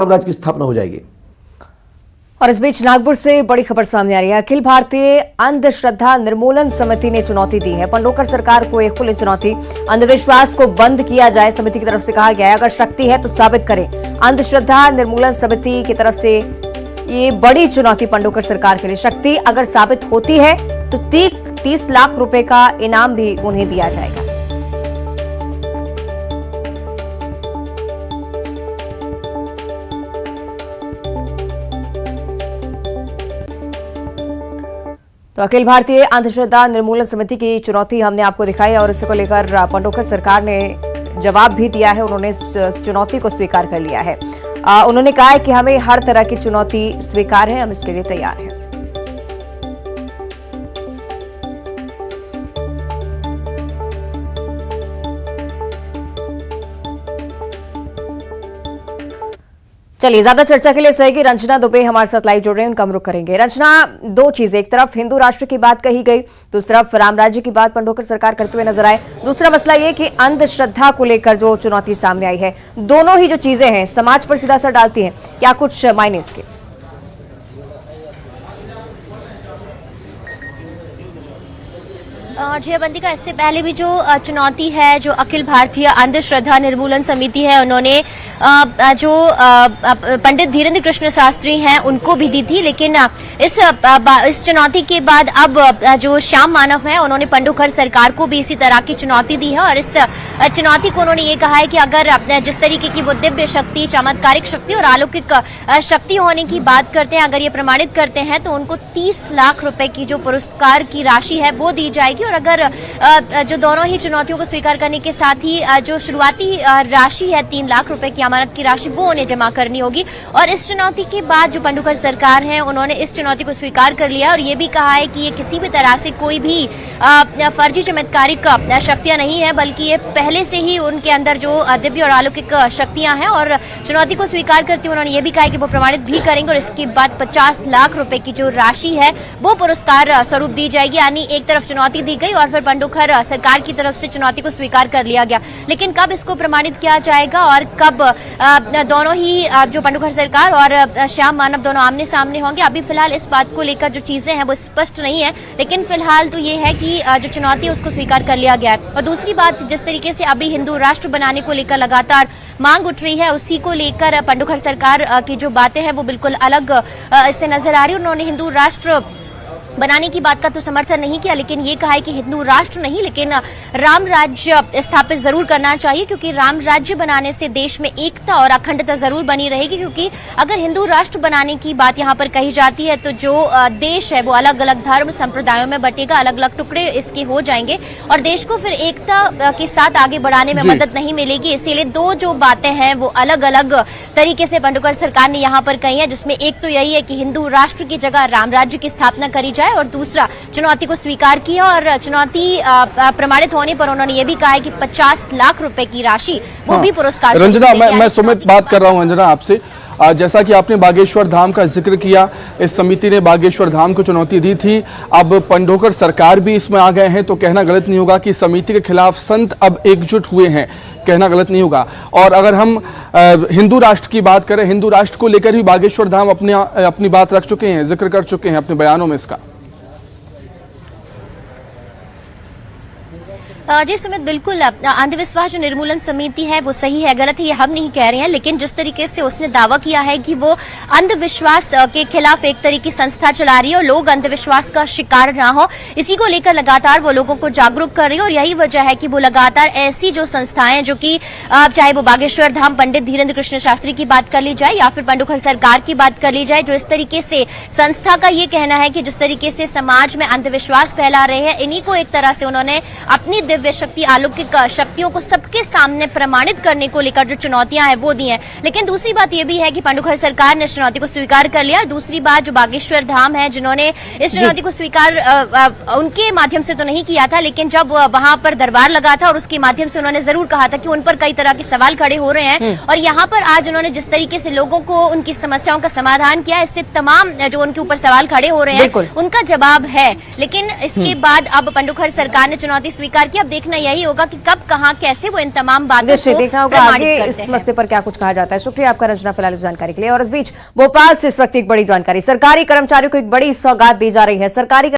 साम्राज्य की स्थापना हो जाएगी। और इस बीच नागपुर से बड़ी खबर सामने आ रही है। अखिल भारतीय अंधश्रद्धा निर्मूलन समिति ने चुनौती दी है पंडोकर सरकार को, एक खुली चुनौती। अंधविश्वास को बंद किया जाए, समिति की तरफ से कहा गया है। अगर शक्ति है तो साबित करें। अंधश्रद्धा निर्मूलन समिति की तरफ से ये बड़ी चुनौती पंडोकर सरकार के लिए। शक्ति अगर साबित होती है तो 30 लाख रुपए का इनाम भी उन्हें दिया जाएगा। तो अखिल भारतीय अंधश्रद्धा निर्मूलन समिति की चुनौती हमने आपको दिखाई और इसको लेकर पंडोकर सरकार ने जवाब भी दिया है। उन्होंने इस चुनौती को स्वीकार कर लिया है। उन्होंने कहा है कि हमें हर तरह की चुनौती स्वीकार है, हम इसके लिए तैयार हैं। चलिए, ज्यादा चर्चा के लिए सहेगी रंजना दुबे हमारे साथ लाइव जुड़ रहे हैं, उनका हम रुख करेंगे। रंजना, दो चीजें, एक तरफ हिंदू राष्ट्र की बात कही गई, दूसरी तरफ राम राज्य की बात पंडोकर सरकार करते हुए नजर आए। दूसरा मसला ये कि अंधश्रद्धा को लेकर जो चुनौती सामने आई है, दोनों ही जो चीजें हैं समाज पर सीधा असर डालती हैं, क्या कुछ मायने इसके? जय बंदिका, इससे पहले भी जो चुनौती है, जो अखिल भारतीय अंधश्रद्धा निर्मूलन समिति है, उन्होंने जो पंडित धीरेन्द्र कृष्ण शास्त्री हैं उनको भी दी थी। लेकिन इस चुनौती के बाद अब जो श्याम मानव हैं उन्होंने पंडोकर सरकार को भी इसी तरह की चुनौती दी है। और इस चुनौती को उन्होंने ये कहा है कि अगर जिस तरीके की वो दिव्य शक्ति, चमत्कारिक शक्ति और अलौकिक शक्ति होने की बात करते हैं, अगर ये प्रमाणित करते हैं तो उनको 30 लाख रुपए की जो पुरस्कार की राशि है वो दी जाएगी। और अगर जो दोनों ही चुनौतियों को स्वीकार करने के साथ ही जो शुरुआती राशि है 3 लाख रुपए की अमानत की राशि, वो उन्हें जमा करनी होगी। और इस चुनौती के बाद जो पंडोकर सरकार है उन्होंने इस चुनौती को स्वीकार कर लिया और ये भी कहा है कि ये किसी भी तरह से कोई भी फर्जी चमत्कारिक शक्तियां नहीं है, बल्कि ये पहले से ही उनके अंदर जो दिव्य और अलौकिक शक्तियां हैं। और चुनौती को स्वीकार करते हुए उन्होंने ये भी कहा है कि वो प्रमाणित भी करेंगे और इसके बाद 50 लाख रुपए की जो राशि है वो पुरस्कार स्वरूप दी जाएगी। यानी एक तरफ चुनौती दी गई और फिर पंडोकर सरकार की तरफ से चुनौती को स्वीकार कर लिया गया। लेकिन कब इसको प्रमाणित किया जाएगा और कब दोनों ही जो पंडोकर सरकार और श्याम मानव दोनों आमने सामने होंगे, अभी फिलहाल इस बात को लेकर जो चीजें हैं वो स्पष्ट नहीं है। लेकिन फिलहाल तो ये है कि जो चुनौती है उसको स्वीकार कर लिया गया है। और दूसरी बात, जिस तरीके से अभी हिंदू राष्ट्र बनाने को लेकर लगातार मांग उठ रही है, उसी को लेकर पंडोकर सरकार की जो बातें हैं वो बिल्कुल अलग इससे नजर आ रही है। उन्होंने हिंदू राष्ट्र बनाने की बात का तो समर्थन नहीं किया, लेकिन ये कहा है कि हिंदू राष्ट्र नहीं, लेकिन राम राज्य स्थापित जरूर करना चाहिए, क्योंकि राम राज्य बनाने से देश में एकता और अखंडता जरूर बनी रहेगी। क्योंकि अगर हिंदू राष्ट्र बनाने की बात यहाँ पर कही जाती है तो जो देश है वो अलग अलग धर्म संप्रदायों में बटेगा, अलग अलग टुकड़े इसके हो जाएंगे और देश को फिर एकता के साथ आगे बढ़ाने में मदद नहीं मिलेगी। इसीलिए दो जो बातें हैं वो अलग अलग तरीके से पंडोकर सरकार ने यहाँ पर कही है, जिसमें एक तो यही है कि हिंदू राष्ट्र की जगह राम राज्य की स्थापना करी जाए और दूसरा चुनौती को स्वीकार किया। और चुनौती प्रमाणित होने पर उन्होंने ये भी कहा है कि 50 लाख रुपए की राशि वो भी पुरस्कार। रंजना, मैं सुमित बात कर रहा हूं रंजना आपसे। जैसा कि आपने बागेश्वर धाम का जिक्र किया, इस समिति ने बागेश्वर धाम को चुनौती दी थी, अब पंडोकर सरकार भी इसमें आ गए हैं, तो कहना गलत नहीं होगा कि समिति के खिलाफ संत अब एकजुट हुए हैं, कहना गलत नहीं होगा। और अगर हम हिंदू राष्ट्र की बात करें, हिंदू राष्ट्र को लेकर भी बागेश्वर धाम अपनी बात रख चुके हैं, जिक्र कर चुके हैं अपने बयानों में इसका। जी सुमित, बिल्कुल अंधविश्वास जो निर्मूलन समिति है वो सही है, गलत है ये हम नहीं कह रहे हैं। लेकिन जिस तरीके से उसने दावा किया है कि वो अंधविश्वास के खिलाफ एक तरह की संस्था चला रही है और लोग अंधविश्वास का शिकार ना हो, इसी को लेकर लगातार वो लोगों को जागरूक कर रही है। और यही वजह है कि वो लगातार ऐसी जो संस्थाएं, जो कि चाहे वो बागेश्वर धाम पंडित धीरेन्द्र कृष्ण शास्त्री की बात कर ली जाए या फिर पंडोकर सरकार की बात कर ली जाए, जो इस तरीके से संस्था का ये कहना है कि जिस तरीके से समाज में अंधविश्वास फैला रहे हैं, इन्हीं को एक तरह से उन्होंने अपनी दिव्य शक्ति, अलौकिक शक्तियों को सबके सामने प्रमाणित करने को लेकर जो चुनौतियां हैं वो दी हैं। लेकिन दूसरी बात ये भी है कि पंडोकर सरकार ने इस चुनौती को स्वीकार कर लिया। दूसरी बात, जो बागेश्वर धाम है, जिन्होंने इस चुनौती को स्वीकार उनके माध्यम से तो नहीं किया था, लेकिन जब वहां पर दरबार लगा था और उसके माध्यम से उन्होंने जरूर कहा था कि उन पर कई तरह के सवाल खड़े हो रहे हैं। और यहाँ पर आज उन्होंने जिस तरीके से लोगों को उनकी समस्याओं का समाधान किया, इससे तमाम जो उनके ऊपर सवाल खड़े हो रहे हैं उनका जवाब है। लेकिन इसके बाद अब पंडोकर सरकार ने चुनौती स्वीकार किया। देखना यही होगा कि कब कहां कैसे वो इन तमाम बातों निश्चित को देखना होगा प्रमाणित आगे करते इस हैं। मसले पर क्या कुछ कहा जाता है। शुक्रिया आपका रंजना फिलहाल इस जानकारी के लिए। और इस बीच भोपाल से इस वक्त एक बड़ी जानकारी, सरकारी कर्मचारियों को एक बड़ी सौगात दी जा रही है। सरकारी